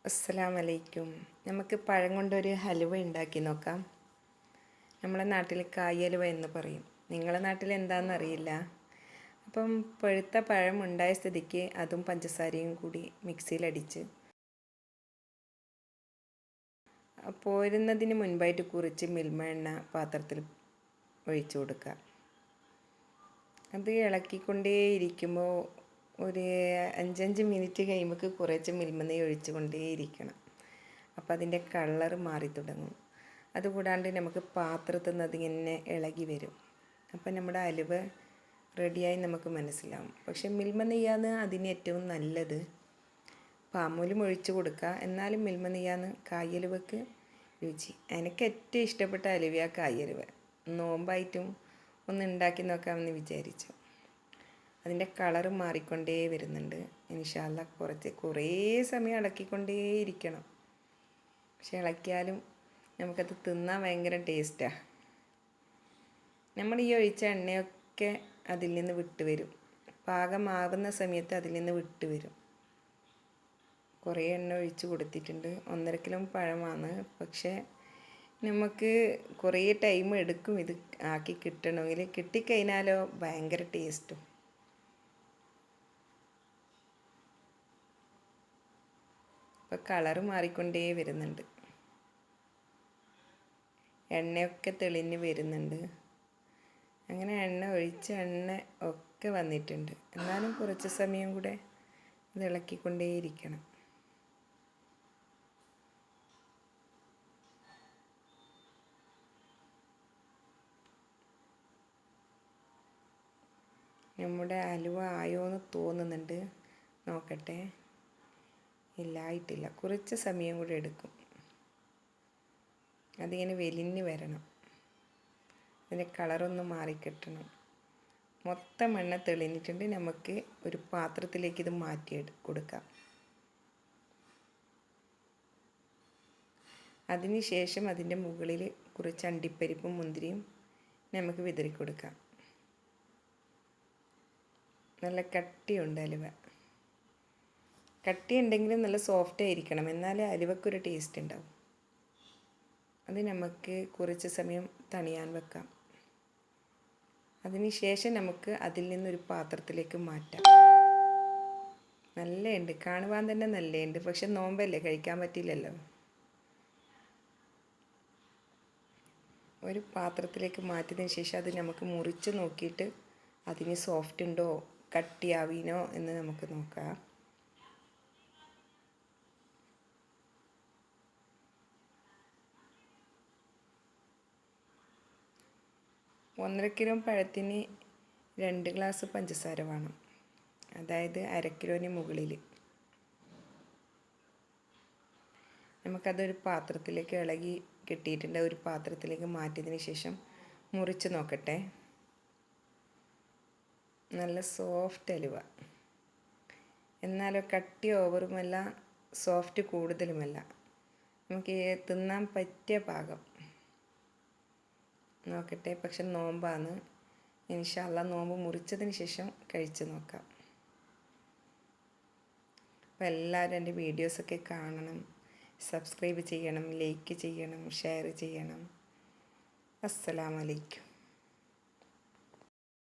അസ്സലാമലൈക്കും. നമുക്ക് പഴം കൊണ്ടൊരു ഹലുവ ഉണ്ടാക്കി നോക്കാം. നമ്മളെ നാട്ടിൽ കായലുവ എന്ന് പറയും. നിങ്ങളുടെ നാട്ടിൽ എന്താണെന്നറിയില്ല. അപ്പം പഴുത്ത പഴം ഉണ്ടായ സ്ഥിതിക്ക് അതും പഞ്ചസാരയും കൂടി മിക്സിയിലടിച്ച് പോരുന്നതിന് മുൻപായിട്ട് കുറച്ച് മിൽമ എണ്ണ പാത്രത്തിൽ ഒഴിച്ചു കൊടുക്കുക. അത് ഇളക്കിക്കൊണ്ടേയിരിക്കുമ്പോൾ ഒരു 5 മിനിറ്റ് കഴിയുമ്പോൾ കുറച്ച് മിൽമ നെയ്യ് ഒഴിച്ചു കൊണ്ടേയിരിക്കണം. അപ്പോൾ അതിൻ്റെ കളർ മാറി തുടങ്ങും. അതുകൂടാണ്ട് നമുക്ക് പാത്രത്തിൽ നിന്ന് അതിങ്ങനെ ഇളകി വരും. അപ്പം നമ്മുടെ അലുവ റെഡിയായി നമുക്ക് മനസ്സിലാവും. പക്ഷെ മിൽമ നെയ്യാണ് അതിന് ഏറ്റവും നല്ലത്. പാമൂലും ഒഴിച്ചു കൊടുക്കുക, എന്നാലും മിൽമ നെയ്യാണ് കായലുവക്ക് രുചി. എനിക്ക് ഏറ്റവും ഇഷ്ടപ്പെട്ട അലുവ കായലുവ. നോമ്പായിട്ടും ഒന്ന് ഉണ്ടാക്കി നോക്കാമെന്ന് വിചാരിച്ചു. അതിൻ്റെ കളർ മാറിക്കൊണ്ടേ വരുന്നുണ്ട്. ഇൻഷാ അല്ലാഹ് കുറേ സമയം ഇളക്കിക്കൊണ്ടേയിരിക്കണം. പക്ഷെ ഇളക്കിയാലും നമുക്കത് തിന്നാൻ ഭയങ്കര ടേസ്റ്റാണ്. നമ്മൾ ഈ ഒഴിച്ച എണ്ണയൊക്കെ അതിൽ നിന്ന് വിട്ട് വരും. പാകമാകുന്ന സമയത്ത് അതിൽ നിന്ന് വിട്ട് വരും. കുറേ എണ്ണ ഒഴിച്ച് കൊടുത്തിട്ടുണ്ട്. 1.5 കിലോ പഴമാണ്. പക്ഷേ നമുക്ക് കുറേ ടൈം എടുക്കും ഇത് ആക്കി കിട്ടണമെങ്കിൽ. കിട്ടിക്കഴിഞ്ഞാലോ ഭയങ്കര ടേസ്റ്റും. ഇപ്പോൾ കളറ് മാറിക്കൊണ്ടേ വരുന്നുണ്ട്. എണ്ണയൊക്കെ തെളിഞ്ഞ് വരുന്നുണ്ട്. അങ്ങനെ എണ്ണ ഒഴിച്ച എണ്ണ ഒക്കെ വന്നിട്ടുണ്ട്. എന്നാലും കുറച്ച് സമയം കൂടെ ഇത് ഇളക്കിക്കൊണ്ടേയിരിക്കണം. നമ്മുടെ അലുവ ആയോ എന്ന് തോന്നുന്നുണ്ട്. നോക്കട്ടെ. ഇല്ല, ആയിട്ടില്ല. കുറച്ച് സമയം കൂടെ എടുക്കും. അതിങ്ങനെ വെലിഞ്ഞ് വരണം. അതിൻ്റെ കളറൊന്ന് മാറിക്കിട്ടണം. മൊത്തം എണ്ണ തെളിഞ്ഞിട്ടുണ്ട്. നമുക്ക് ഒരു പാത്രത്തിലേക്ക് ഇത് മാറ്റി കൊടുക്കാം. അതിന് ശേഷം അതിൻ്റെ മുകളിൽ കുറച്ച് അണ്ടിപ്പരിപ്പും മുന്തിരിയും നമുക്ക് വിതറി കൊടുക്കാം. നല്ല കട്ടിയുണ്ട് അലുവ. കട്ടി ഉണ്ടെങ്കിലും നല്ല സോഫ്റ്റ് ആയിരിക്കണം, എന്നാലേ അലുവക്കൊരു ടേസ്റ്റ് ഉണ്ടാവും. അത് നമുക്ക് കുറച്ച് സമയം തണിയാൻ വെക്കാം. അതിന് ശേഷം നമുക്ക് അതിൽ നിന്നൊരു പാത്രത്തിലേക്ക് മാറ്റാം. നല്ലയുണ്ട്, കാണുവാൻ തന്നെ നല്ലയുണ്ട്. പക്ഷെ നോമ്പല്ലേ, കഴിക്കാൻ പറ്റില്ലല്ലോ. ഒരു പാത്രത്തിലേക്ക് മാറ്റിയതിന് ശേഷം അത് നമുക്ക് മുറിച്ച് നോക്കിയിട്ട് അതിന് സോഫ്റ്റ് ഉണ്ടോ കട്ടിയാവീനോ എന്ന് നമുക്ക് നോക്കാം. ഒന്നര കിലോ പഴത്തിന് 2 ഗ്ലാസ് പഞ്ചസാര വേണം. അതായത് 1/2 കിലോന് മുകളിൽ. നമുക്കതൊരു പാത്രത്തിലേക്ക് ഇളകി കിട്ടിയിട്ടുണ്ട്. ഒരു പാത്രത്തിലേക്ക് മാറ്റിയതിന് ശേഷം മുറിച്ച് നോക്കട്ടെ. നല്ല സോഫ്റ്റ് അലുവ. എന്നാലോ കട്ടി ഓവറുമല്ല, സോഫ്റ്റ് കൂടുതലുമല്ല. നമുക്ക് തിന്നാൻ പറ്റിയ പാകം. നോക്കട്ടെ. പക്ഷെ നോമ്പാണ്. ഇൻഷാ അല്ലാഹ് നോമ്പ് മുറിച്ചതിന് ശേഷം കഴിച്ച് നോക്കാം. അപ്പോൾ എല്ലാവരും എൻ്റെ വീഡിയോസൊക്കെ കാണണം, സബ്സ്ക്രൈബ് ചെയ്യണം, ലൈക്ക് ചെയ്യണം, ഷെയർ ചെയ്യണം. അസ്സലാമു അലൈക്കും.